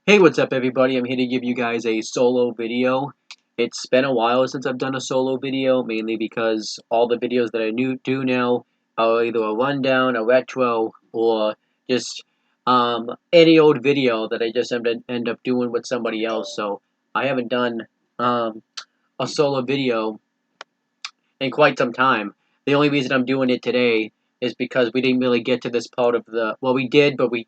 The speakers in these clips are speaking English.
Hey, what's up, everybody? I'm here to give you guys a solo video. It's been a while since I've done a solo video, mainly because all the videos that I do now are either a rundown, a retro, or just any old video that I just end up doing with somebody else. So I haven't done um, a solo video in quite some time. The only reason I'm doing it today is because we didn't really get to this part of the. Well, we did, but we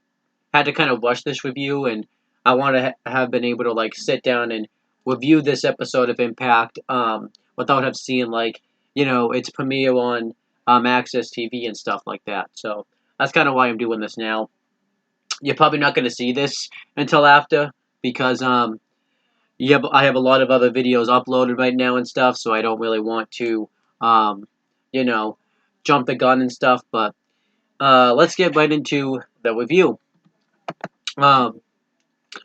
had to kind of rush this review, and I want to have been able to like sit down and review this episode of Impact without have seen its premiere on Access TV and stuff like that. So that's kind of why I'm doing this now. You're probably not going to see this until after because I have a lot of other videos uploaded right now and stuff, so I don't really want to um, you know jump the gun and stuff. But let's get right into the review. Um,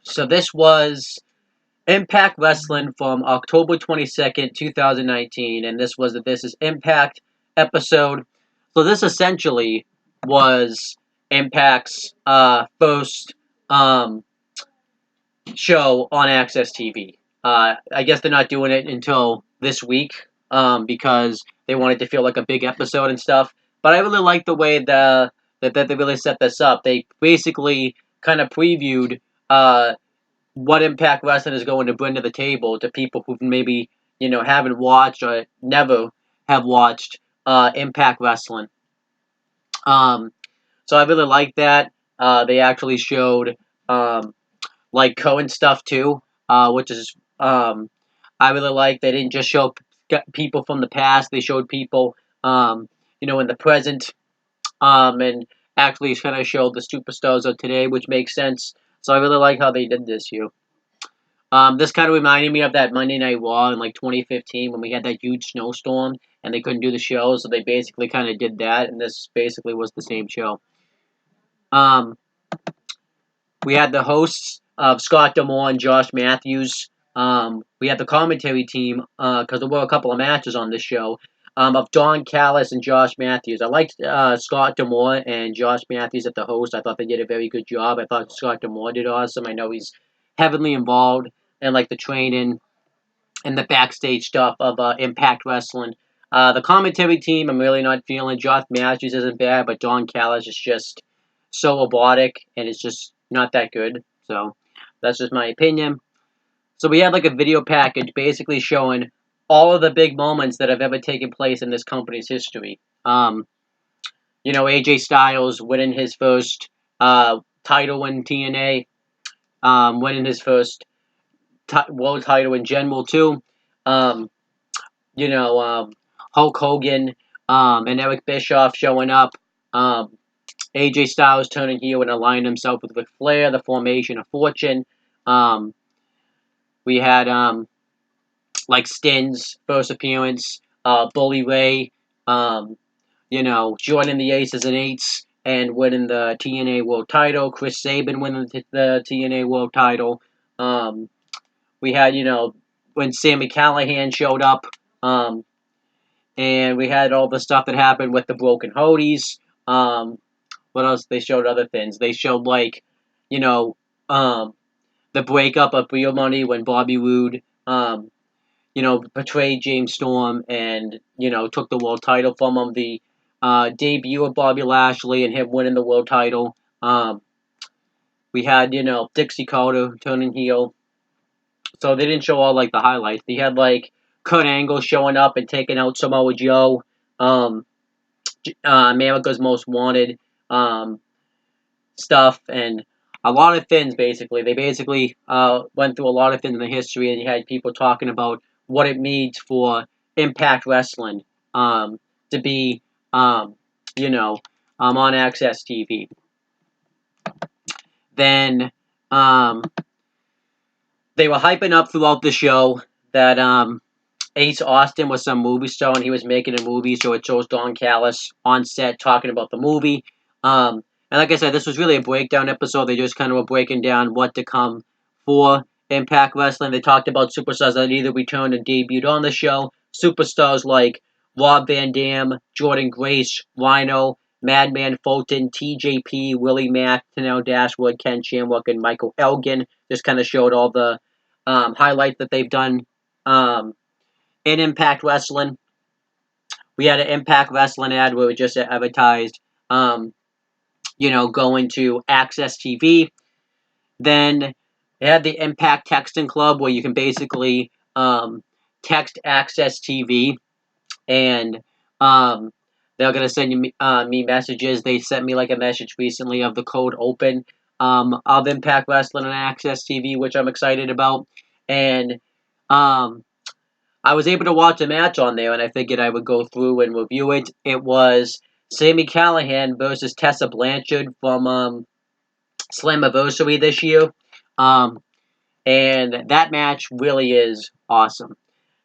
So this was Impact Wrestling from October 22nd, 2019, and this is Impact episode. So this essentially was Impact's first um, show on Access TV. I guess they're not doing it until this week because they wanted to feel like a big episode and stuff. But I really like the way that they really set this up. They basically kind of previewed what Impact Wrestling is going to bring to the table to people who maybe haven't watched or never have watched Impact Wrestling. Um, so I really like that. They actually showed like Cohen stuff too, which is I really like. They didn't just show people from the past; they showed people in the present, and actually kind of showed the superstars of today, which makes sense. So I really like how they did this here. This kind of reminded me of that Monday Night Raw in like 2015 when we had that huge snowstorm and they couldn't do the show, so they basically kind of did that, and this basically was the same show. Um, we had the hosts of Scott D'Amore and Josh Matthews. We had the commentary team because there were a couple of matches on this show of Don Callis and Josh Matthews. I liked Scott D'Amore and Josh Matthews at the host. I thought they did a very good job. I thought Scott D'Amore did awesome. I know he's heavily involved in like the training and the backstage stuff of Impact Wrestling. The commentary team, I'm really not feeling. Josh Matthews isn't bad, but Don Callis is just so robotic and it's just not that good. So that's just my opinion. So we had like a video package basically showing all of the big moments that have ever taken place in this company's history. AJ Styles winning his first title in TNA, winning his first world title in general too. Um, you know, Hulk Hogan and Eric Bischoff showing up. AJ Styles turning heel and aligning himself with Ric Flair, the formation of Fortune. Um, we had like Stin's first appearance, Bully Ray, joining the Aces and Eights and winning the TNA World Title. Chris Sabin winning the TNA World Title. We had, when Sami Callihan showed up. And we had all the stuff that happened with the Broken Hodies. What else? They showed other things. They showed you know, um, the breakup of Real Money when Bobby Roode, betrayed James Storm and took the world title from him. The debut of Bobby Lashley and him winning the world title. We had Dixie Carter turning heel. So they didn't show all like the highlights. They had like Kurt Angle showing up and taking out Samoa Joe. Um, America's Most Wanted stuff, and a lot of things. Basically, they basically went through a lot of things in the history, and you had people talking about what it means for Impact Wrestling to be, on Access TV. Then they were hyping up throughout the show that Ace Austin was some movie star and he was making a movie, so it shows Don Callis on set talking about the movie. And like I said, this was really a breakdown episode. They just kind of were breaking down what to come for Impact Wrestling. They talked about superstars that either returned and debuted on the show. Superstars like Rob Van Dam, Jordan Grace, Rhino, Madman Fulton, TJP, Willie Mack, Tanel Dashwood, Ken Shamrock, and Michael Elgin. Just kind of showed all the highlights that they've done in Impact Wrestling. We had an Impact Wrestling ad where we just advertised, going to Access TV. Then they had the Impact Texting Club where you can basically text Access TV, and they're gonna send you me messages. They sent me like a message recently of the code open of Impact Wrestling and Access TV, which I'm excited about. And I was able to watch a match on there, and I figured I would go through and review it. It was Sami Callihan versus Tessa Blanchard from Slammiversary this year. And that match really is awesome.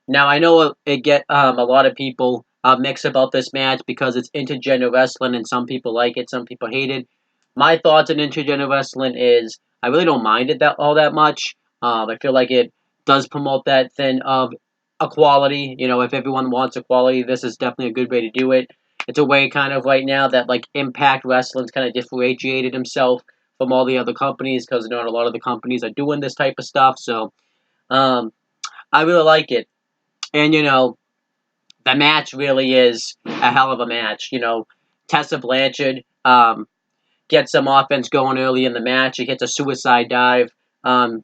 Now, I know it get a lot of people mix about this match because it's intergender wrestling, and some people like it, some people hate it. My thoughts on intergender wrestling is I really don't mind it all that much. I feel like it does promote that thing of equality. If everyone wants equality, this is definitely a good way to do it. It's a way kind of right now that like Impact Wrestling's kind of differentiated himself from all the other companies because not a lot of the companies are doing this type of stuff. So I really like it. And, the match really is a hell of a match. Tessa Blanchard gets some offense going early in the match. She hits a suicide dive and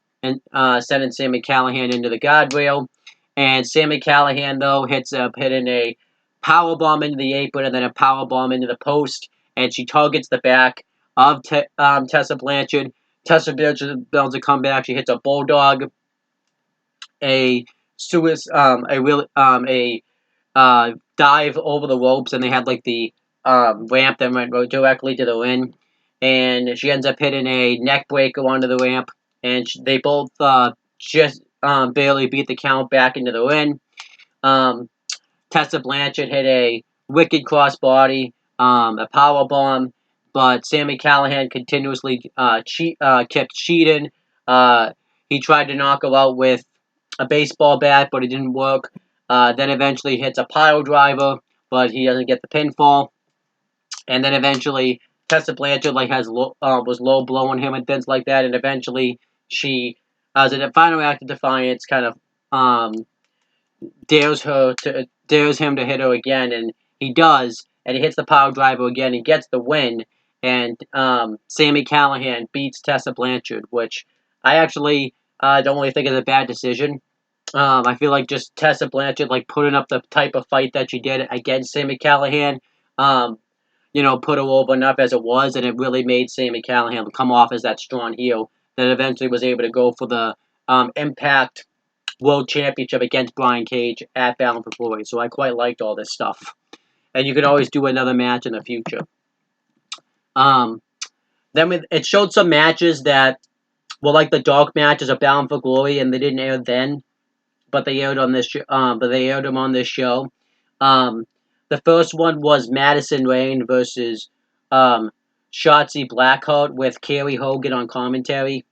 sending Sami Callihan into the guardrail. And Sami Callihan, though, hitting a powerbomb into the apron and then a powerbomb into the post. And she targets the back of Tessa Blanchard. Tessa Blanchard builds a comeback. She hits a bulldog, a dive over the ropes, and they had like the ramp that went directly to the ring, and she ends up hitting a neck breaker onto the ramp, and they both just barely beat the count back into the ring. Tessa Blanchard hit a wicked crossbody, a power bomb, but Sami Callihan continuously kept cheating. He tried to knock her out with a baseball bat, but it didn't work. Then eventually hits a pile driver, but he doesn't get the pinfall. And then eventually Tessa Blanchard was low blowing him and things like that. And eventually she, as a final act of defiance, kind of dares him to hit her again, and he does. And he hits the pile driver again. He gets the win, and Sami Callihan beats Tessa Blanchard, which I actually don't really think is a bad decision. I feel like just Tessa Blanchard, like putting up the type of fight that she did against Sami Callihan, put her over enough as it was, and it really made Sami Callihan come off as that strong heel that eventually was able to go for the Impact World Championship against Brian Cage at Bound for Glory. So I quite liked all this stuff, and you could always do another match in the future. Then it showed some matches that were like the dark matches of Bound for Glory, and they didn't air then. But they aired on this. But they aired them on this show. The first one was Madison Rain versus Shotzi Blackheart with Carrie Hogan on commentary.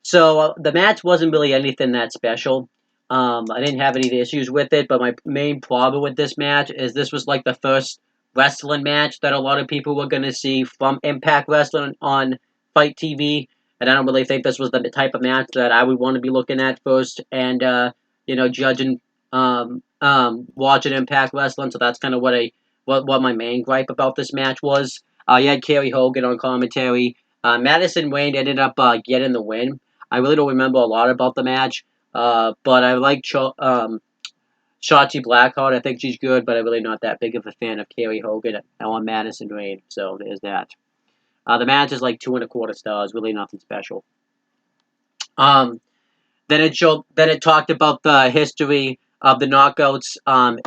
So the match wasn't really anything that special. I didn't have any issues with it, but my main problem with this match is this was like the first wrestling match that a lot of people were going to see from Impact Wrestling on Fight TV. And I don't really think this was the type of match that I would want to be looking at first and, judging, watching Impact Wrestling. So that's kind of what my main gripe about this match was. You had Carrie Hogan on commentary. Madison Rain ended up getting the win. I really don't remember a lot about the match, but I like Shotzi Blackheart. I think she's good, but I'm really not that big of a fan of Carrie Hogan on Madison Rain. So there's that. The match is like 2.25 stars, really nothing special. Then it talked about the history of the knockouts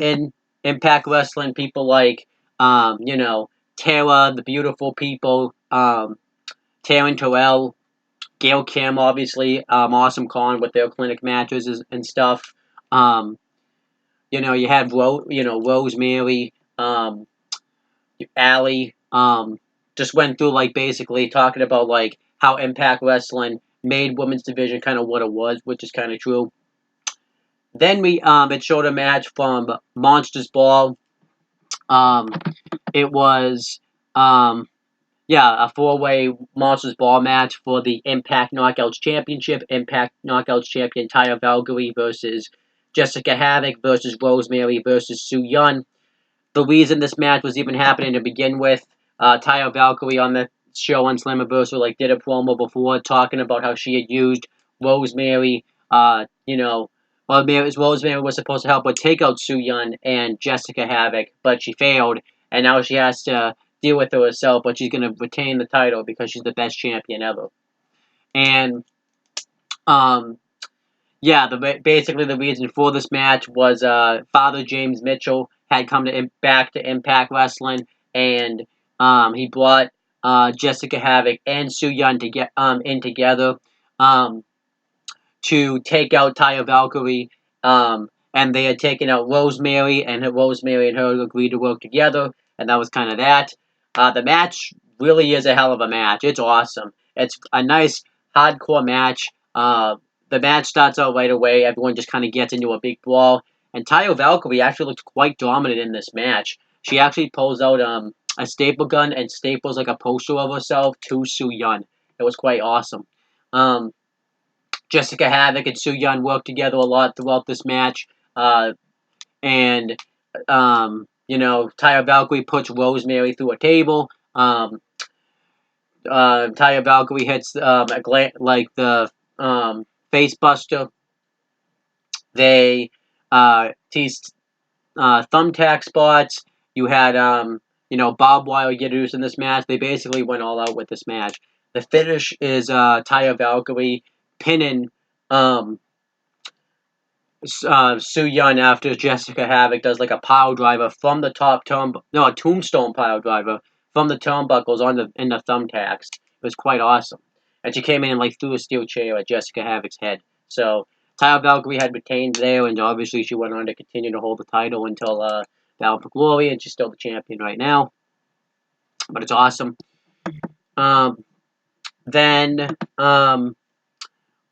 in Impact Wrestling. People like Tara, the Beautiful People, Taryn Terrell, Gail Kim, obviously, Awesome Khan with their clinic matches and stuff. You had Rosemary, Allie, just went through like basically talking about like how Impact Wrestling made women's division kind of what it was, which is kind of true. Then it showed a match from Monsters Ball. Um, it was a four-way Monsters Ball match for the Impact Knockouts Championship. Impact Knockouts champion Taya Valkyrie versus Jessica Havoc versus Rosemary versus Su Yun. The reason this match was even happening to begin with, Taya Valkyrie on the show on Slammiversary did a promo before talking about how she had used Rosemary. Rosemary was supposed to help her take out Su Yun and Jessica Havoc, but she failed, and now she has to deal with it herself. But she's going to retain the title because she's the best champion ever. And um, basically the reason for this match was Father James Mitchell had come back to Impact Wrestling, and he brought Jessica Havoc and Su Yun to get in together um, to take out Taya Valkyrie. And they had taken out Rosemary, and Rosemary and her agreed to work together, and that was kind of that. The match really is a hell of a match. It's awesome. It's a nice hardcore match. The match starts out right away. Everyone just kind of gets into a big brawl. And Taya Valkyrie actually looked quite dominant in this match. She actually pulls out a staple gun and staples a poster of herself to Su Yun. It was quite awesome. Jessica Havoc and Su Yun worked together a lot throughout this match. And Taya Valkyrie puts Rosemary through a table. Taya Valkyrie hits the face buster. They teased thumbtack spots. You had barbed wire get used in this match. They basically went all out with this match. The finish is Taya Valkyrie pinning Su Yun after Jessica Havoc does a pile driver from the a tombstone pile driver from the turnbuckles in the thumbtacks. It was quite awesome. And she came in and threw a steel chair at Jessica Havoc's head. So Taya Valkyrie had retained there, and obviously she went on to continue to hold the title until Battle for Glory, and she's still the champion right now. But it's awesome. Then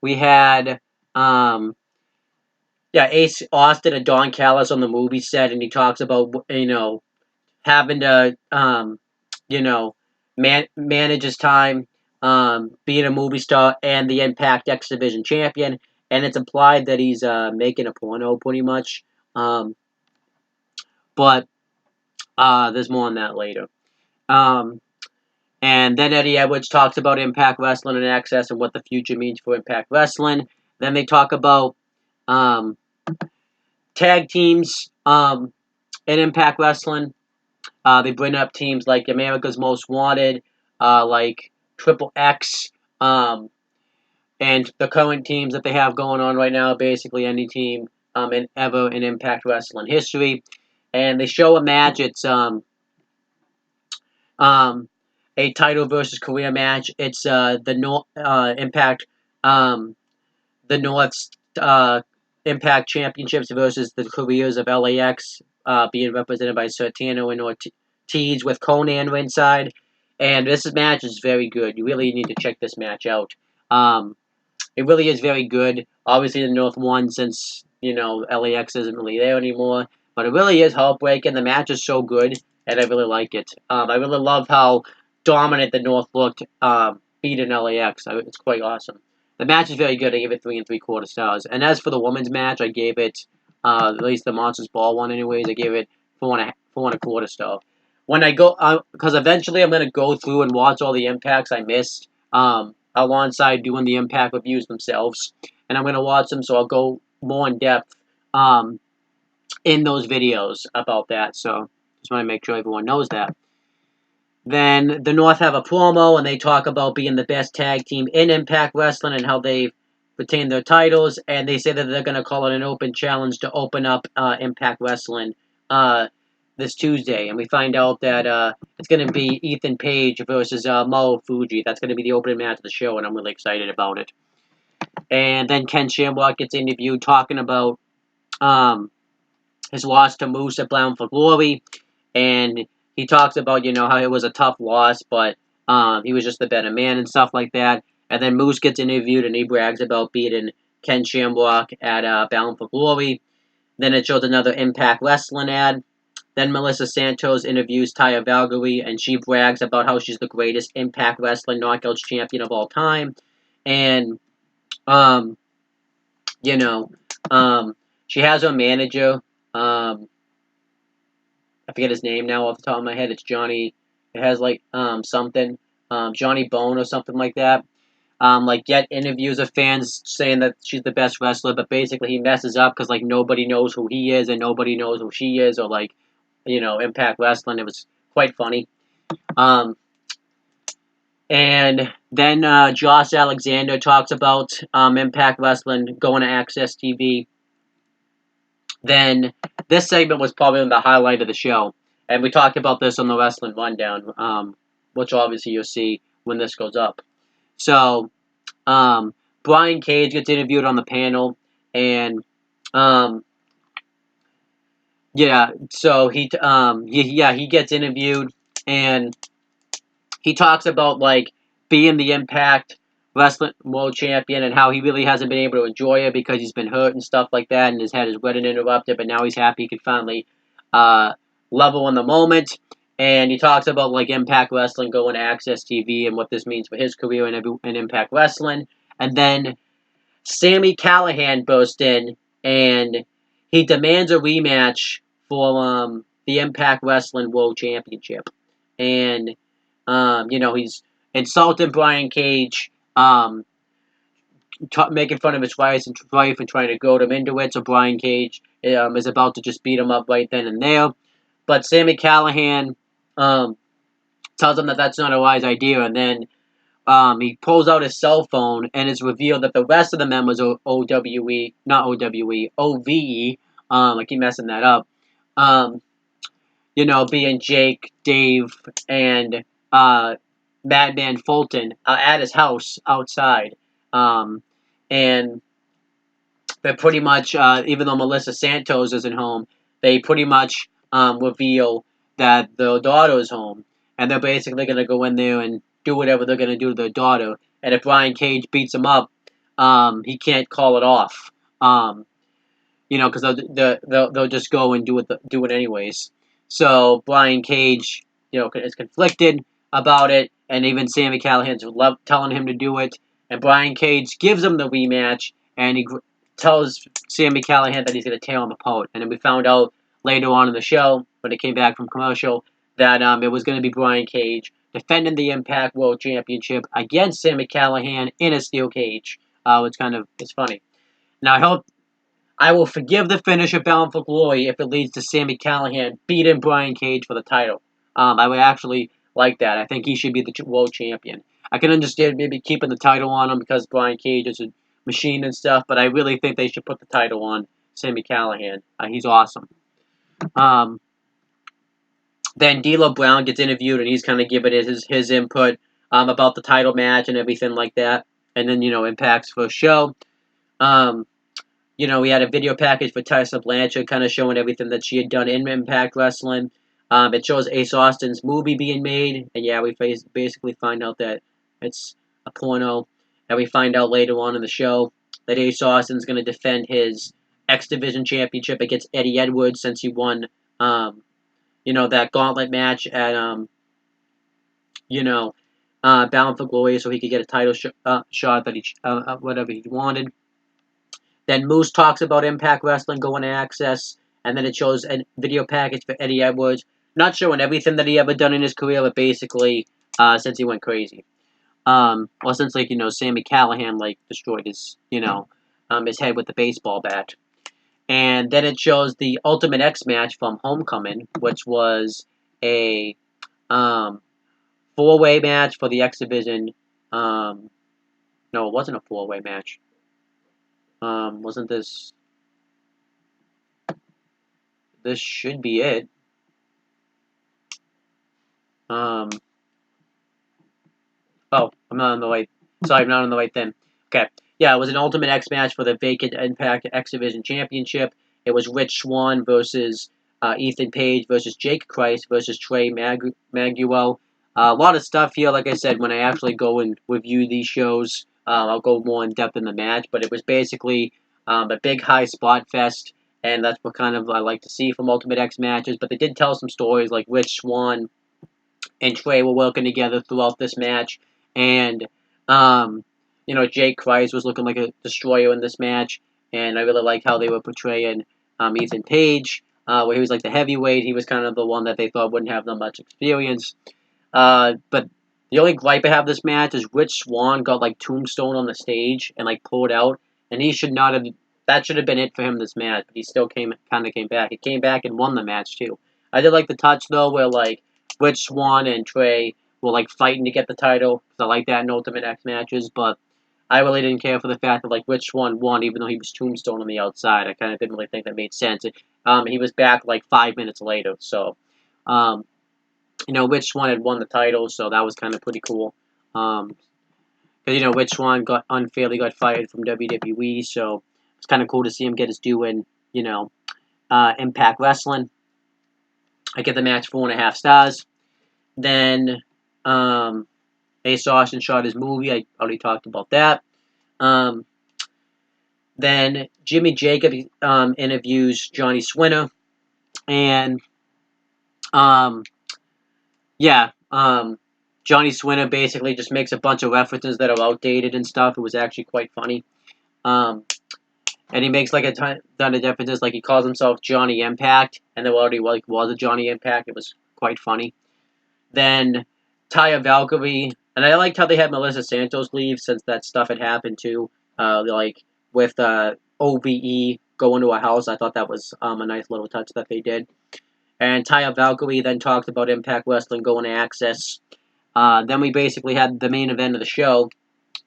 we had Ace Austin and Don Callis on the movie set, and he talks about having to manage his time, being a movie star and the Impact X Division champion, and it's implied that he's making a porno pretty much. But there's more on that later. And then Eddie Edwards talks about Impact Wrestling and Access and what the future means for Impact Wrestling. Then they talk about tag teams in Impact Wrestling. They bring up teams like America's Most Wanted, like Triple X, and the current teams that they have going on right now, basically any team ever in Impact Wrestling history. And they show a match. It's a title versus career match. It's the Impact the North's Impact Championships versus the careers of LAX, being represented by Sertano and Ortiz with Conan ringside. And this match is very good. You really need to check this match out. It really is very good. Obviously, the North won since LAX isn't really there anymore. But it really is heartbreaking. The match is so good, and I really like it. I really love how dominant the North looked beating LAX. It's quite awesome. The match is very good. I gave it 3 3/4 stars. And as for the women's match, I gave it, at least the Monsters Ball one anyways, I gave it 4 1/4 star. When I go, because eventually I'm going to go through and watch all the impacts I missed, alongside doing the impact reviews themselves. And I'm going to watch them, so I'll go more in depth in those videos about that. So just want to make sure everyone knows that. Then the North have a promo, and they talk about being the best tag team in Impact Wrestling and how they've retained their titles. And they say that they're going to call it an open challenge to open up Impact Wrestling this Tuesday. And we find out that it's going to be Ethan Page versus Mauro Fuji. That's going to be the opening match of the show, and I'm really excited about it. And then Ken Shamrock gets interviewed talking about his loss to Moose at Bound for Glory. And he talks about, how it was a tough loss, but he was just a better man and stuff like that. And then Moose gets interviewed, and he brags about beating Ken Shamrock at Bound for Glory. Then it shows another Impact Wrestling ad. Then Melissa Santos interviews Taya Valkyrie, and she brags about how she's the greatest Impact Wrestling Knockouts champion of all time. And, you know, she has her manager. I forget his name now off the top of my head. It's Johnny. It has like something, Johnny Bone or something like that. Like get interviews of fans saying that she's the best wrestler, but basically he messes up because like nobody knows who he is and nobody knows who she is, or like Impact Wrestling. It was quite funny. And then Josh Alexander talks about Impact Wrestling going to Access TV. Then this segment was probably the highlight of the show, and we talked about this on the Wrestling Rundown, which obviously you'll see when this goes up. So, Brian Cage gets interviewed on the panel, and so he gets interviewed, and he talks about like being the Impact Wrestling World Champion and how he really hasn't been able to enjoy it because he's been hurt and stuff like that, and has had his wedding interrupted. But now he's happy he can finally level in the moment. And he talks about like Impact Wrestling going to Access TV and what this means for his career in Impact Wrestling. And then Sami Callihan burst in and he demands a rematch for the Impact Wrestling World Championship. And he's insulting Brian Cage, making fun of his wife and trying to goad him into it. So Brian Cage is about to just beat him up right then and there. But Sami Callihan tells him that that's not a wise idea, and then he pulls out his cell phone, and it's revealed that the rest of the members of OWE, not OWE, OVE, I keep messing that up, being Jake, Dave, and Madman Fulton at his house outside. And they're pretty much, even though Melissa Santos isn't home, they pretty much reveal that their daughter is home. And they're basically going to go in there and do whatever they're going to do to their daughter. And if Brian Cage beats him up, he can't call it off. Because they'll just go and do it anyways. So Brian Cage, is conflicted about it, and even Sami Callihan's telling him to do it. And Brian Cage gives him the rematch, and he tells Sami Callihan that he's going to tear him apart. And then we found out later on in the show, when it came back from commercial, that it was going to be Brian Cage defending the Impact World Championship against Sami Callihan in a steel cage. It's funny. Now, I will forgive the finish of Bound for Glory if it leads to Sami Callihan beating Brian Cage for the title. I would actually like that. I think he should be the world champion. I can understand maybe keeping the title on him because Brian Cage is a machine and stuff, but I really think they should put the title on Sami Callihan. He's awesome. Then D'Lo Brown gets interviewed, and he's kind of giving his input about the title match and everything like that. And then, Impact's first show. We had a video package for Tessa Blanchard kind of showing everything that she had done in Impact Wrestling. It shows Ace Austin's movie being made, and yeah, we basically find out that it's a porno. And we find out later on in the show that Ace Austin's going to defend his X Division Championship against Eddie Edwards since he won, that gauntlet match at, Bound for Glory, so he could get a title shot that whatever he wanted. Then Moose talks about Impact Wrestling going to Access, and then it shows a video package for Eddie Edwards, not showing everything that he ever done in his career, but basically since he went crazy. Since Sami Callihan destroyed his his head with the baseball bat. And then it shows the Ultimate X match from Homecoming, which was a 4-way match for the X Division. No, it wasn't a 4-way match. Wasn't this... This should be it. Oh, I'm not on the right... Sorry, I'm not on the right thing. Okay. Yeah, it was an Ultimate X match for the vacant Impact X Division Championship. It was Rich Swann versus Ethan Page versus Jake Christ versus Trey Maguel. A lot of stuff here. Like I said, when I actually go and review these shows, I'll go more in depth in the match. But it was basically a big high spot fest. and that's what kind of I like to see from Ultimate X matches. But they did tell some stories, like Rich Swann and Trey were working together throughout this match, and Jake Christ was looking like a destroyer in this match, and I really like how they were portraying Ethan Page, where he was like the heavyweight. He was kind of the one that they thought wouldn't have that much experience. But the only gripe I have this match is Rich Swann got like tombstone on the stage and like pulled out, and he should not have. That should have been it for him this match, but he still came back. He came back and won the match too. I did like the touch though, where like Rich Swann and Trey were like fighting to get the title, because I like that in Ultimate X matches. But I really didn't care for the fact that like Rich Swann won, even though he was tombstone on the outside. I kind of didn't really think that made sense. He was back like 5 minutes later, so. Rich Swann had won the title, so that was kind of pretty cool. Because, Rich Swann unfairly got fired from WWE, so it's kind of cool to see him get his due in, Impact Wrestling. I get the match 4.5 stars. Then, Ace Austin shot his movie. I already talked about that. Then Jimmy Jacob interviews Johnny Swinner, and Johnny Swinner basically just makes a bunch of references that are outdated and stuff. It was actually quite funny. And he makes like a ton of references, like he calls himself Johnny Impact, and there already was a Johnny Impact. It was quite funny. Then Taya Valkyrie, and I liked how they had Melissa Santos leave, since that stuff had happened too. With OVE going to a house. I thought that was a nice little touch that they did. And Taya Valkyrie then talked about Impact Wrestling going to Access. Then we basically had the main event of the show.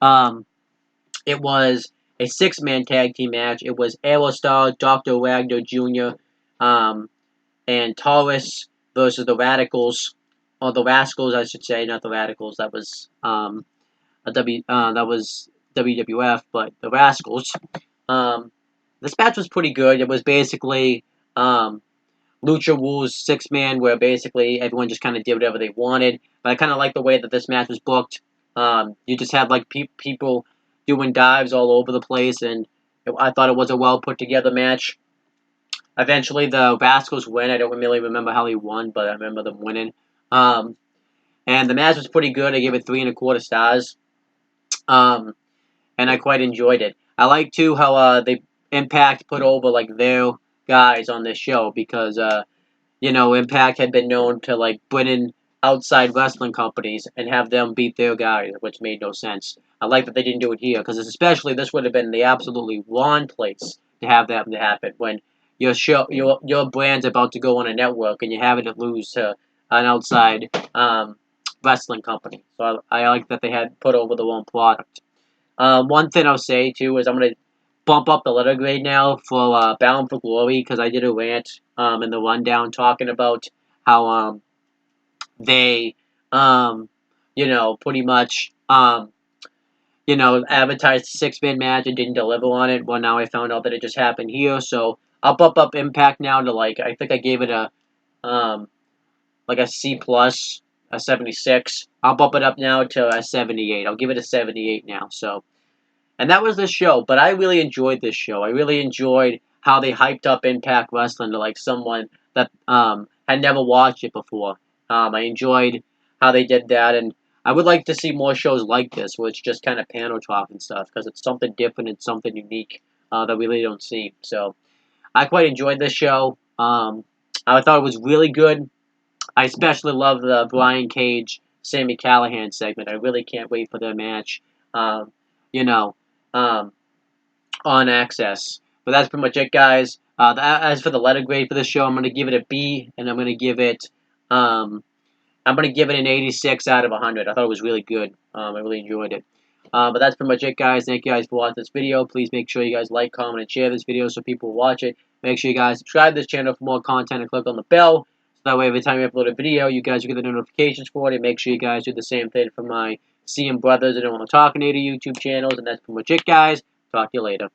It was a 6-man tag team match. It was Aerostar, Dr. Wagner Jr., and Taurus versus the Radicals, or the Rascals, I should say, not the Radicals. That was that was WWF, but the Rascals. This match was pretty good. It was basically Lucha Rules 6-man, where basically everyone just kind of did whatever they wanted. But I kind of like the way that this match was booked. You just had like people doing dives all over the place, and I thought it was a well put together match. Eventually, the Rascals win. I don't really remember how they won, but I remember them winning. And the match was pretty good. I gave it 3.25 stars. And I quite enjoyed it. I like too how they Impact put over like their guys on this show, because Impact had been known to like bring in outside wrestling companies and have them beat their guys, which made no sense. I like that they didn't do it here, because especially this would have been the absolutely wrong place to have that to happen, when your brand's about to go on a network and you're having to lose to an outside wrestling company. So I like that they had put over the wrong product. One thing I'll say too is I'm gonna bump up the letter grade now for Bound for Glory, because I did a rant in the rundown talking about how they pretty much advertised a 6-man match and didn't deliver on it. Well, now I found out that it just happened here, so I'll bump up Impact now to I think I gave it a C plus, a 76. I'll bump it up now to a 78. I'll give it a 78 now. So, and that was the show. But I really enjoyed this show. I really enjoyed how they hyped up Impact Wrestling to like someone that had never watched it before. I enjoyed how they did that, and I would like to see more shows like this, where it's just kind of panel talk and stuff, because it's something different and something unique that we really don't see. So, I quite enjoyed this show. I thought it was really good. I especially love the Brian Cage, Sami Callihan segment. I really can't wait for their match, on Access. But that's pretty much it, guys. As for the letter grade for this show, I'm going to give it a B, and I'm going to give it an 86 out of 100. I thought it was really good. I really enjoyed it. But that's pretty much it, guys. Thank you guys for watching this video. Please make sure you guys like, comment, and share this video so people will watch it. Make sure you guys subscribe to this channel for more content and click on the bell. So that way, every time we upload a video, you guys will get the notifications for it. And make sure you guys do the same thing for my CM Brothers and I Want to Talk YouTube channels. And that's pretty much it, guys. Talk to you later.